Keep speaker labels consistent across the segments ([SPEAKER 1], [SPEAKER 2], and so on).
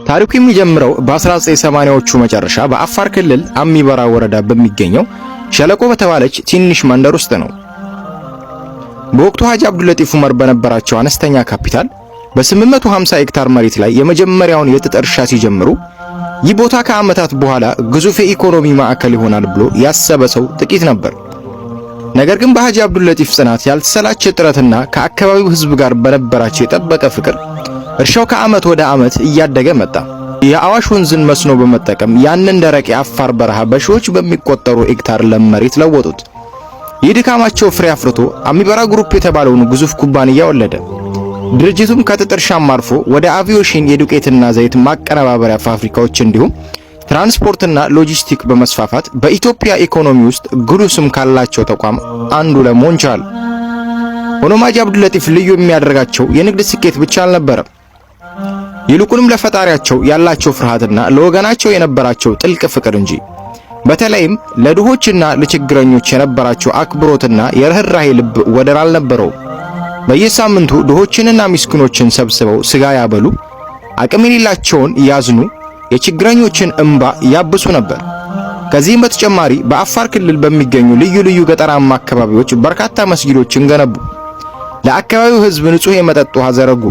[SPEAKER 1] ታሪኩ የሚጀምረው በ1980ዎቹ መጨረሻ በአፋር ክልል አሚበራ ወረዳ በሚገኘው ሸለቆ በተባለች ትንሽ መንደር ውስጥ ነው። በወቅቱ ሐጂ አብዱልለጢፍ ዑመር በነበራቸው አነስተኛ ካፒታል በ850 ሄክታር መሬት ላይ የመጀመሪያውን የጥጥ እርሻ ሲጀምሩ ይህ ቦታ ከዓመታት በኋላ ግዙፍ የኢኮኖሚ ማዕከል ይሆናል ብሎ ያሰበ ሰው ጥቂት ነበር። ነገር ግን በሐጂ አብዱልለጢፍ ጽናት፣ ያልተሰላቸ ጥረትና ከአካባቢው ሕዝብ ጋር በነበራቸው የጠበቀ ፍቅር እርሻው ከዓመት ወደ ዓመት እያደገ መጣ። የአዋሽ ወንዝን መስኖ በመጠቀም ያንን ደረቅ የአፋር በረሃ በሺዎች በሚቆጠሩ ሄክታር ለም መሬት ለወጡት። ይህ ድካማቸው ፍሬ አፍርቶ አሚበራ ግሩፕ የተባለውን ግዙፍ ኩባንያ ወለደ። ድርጅቱም ከጥጥ እርሻም አልፎ ወደ አቪዬሽን የዱቄትና ዘይት ማቀነባበሪያ ፋብሪካዎች እንዲሁም ትራንስፖርትና ሎጂስቲክ በመስፋፋት በኢትዮጵያ ኢኮኖሚ ውስጥ ጉልህ ስም ካላቸው ተቋም አንዱ ለመሆን ቻለ። ሆኖም ሐጂ አብዱልለጢፍ ልዩ የሚያደርጋቸው የንግድ ስኬት ብቻ አልነበረም። ይልቁንም ለፈጣሪያቸው ያላቸው ፍርሃትና ለወገናቸው የነበራቸው ጥልቅ ፍቅር እንጂ። በተለይም ለድሆችና ለችግረኞች የነበራቸው አክብሮትና የርህራሄ ልብ ወደር አልነበረውም። በየሳምንቱ ድሆችንና ምስኪኖችን ሰብስበው ስጋ ያበሉ፣ አቅም የሌላቸውን ያዝኑ፣ የችግረኞችን እንባ ያብሱ ነበር። ከዚህም በተጨማሪ በአፋር ክልል በሚገኙ ልዩ ልዩ ገጠራማ አካባቢዎች በርካታ መስጊዶችን ገነቡ። ለአካባቢው ሕዝብ ንጹህ የመጠጥ ውሃ ዘረጉ።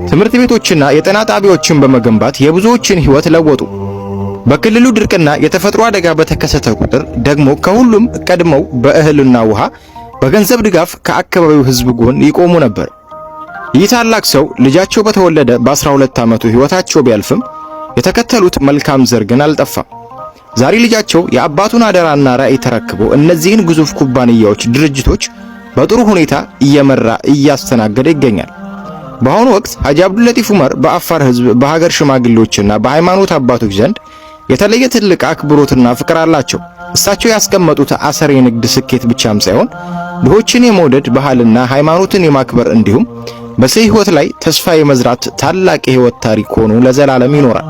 [SPEAKER 1] ትምህርት ቤቶችና የጤና ጣቢያዎችን በመገንባት የብዙዎችን ሕይወት ለወጡ። በክልሉ ድርቅና የተፈጥሮ አደጋ በተከሰተ ቁጥር ደግሞ ከሁሉም ቀድመው በእህልና ውሃ፣ በገንዘብ ድጋፍ ከአካባቢው ሕዝብ ጎን ይቆሙ ነበር። ይህ ታላቅ ሰው ልጃቸው በተወለደ በ12 ዓመቱ ሕይወታቸው ቢያልፍም የተከተሉት መልካም ዘር ግን አልጠፋም። ዛሬ ልጃቸው የአባቱን አደራና ራዕይ ተረክቦ እነዚህን ግዙፍ ኩባንያዎች፣ ድርጅቶች በጥሩ ሁኔታ እየመራ እያስተናገደ ይገኛል። በአሁኑ ወቅት ሐጂ አብዱልለጢፍ ዑመር በአፋር ሕዝብ፣ በሀገር ሽማግሌዎችና በሃይማኖት አባቶች ዘንድ የተለየ ትልቅ አክብሮትና ፍቅር አላቸው። እሳቸው ያስቀመጡት አሰር የንግድ ስኬት ብቻም ሳይሆን ድሆችን የመውደድ ባህልና ሃይማኖትን የማክበር እንዲሁም በሰው ሕይወት ላይ ተስፋ የመዝራት ታላቅ የሕይወት ታሪክ ሆኖ ለዘላለም ይኖራል።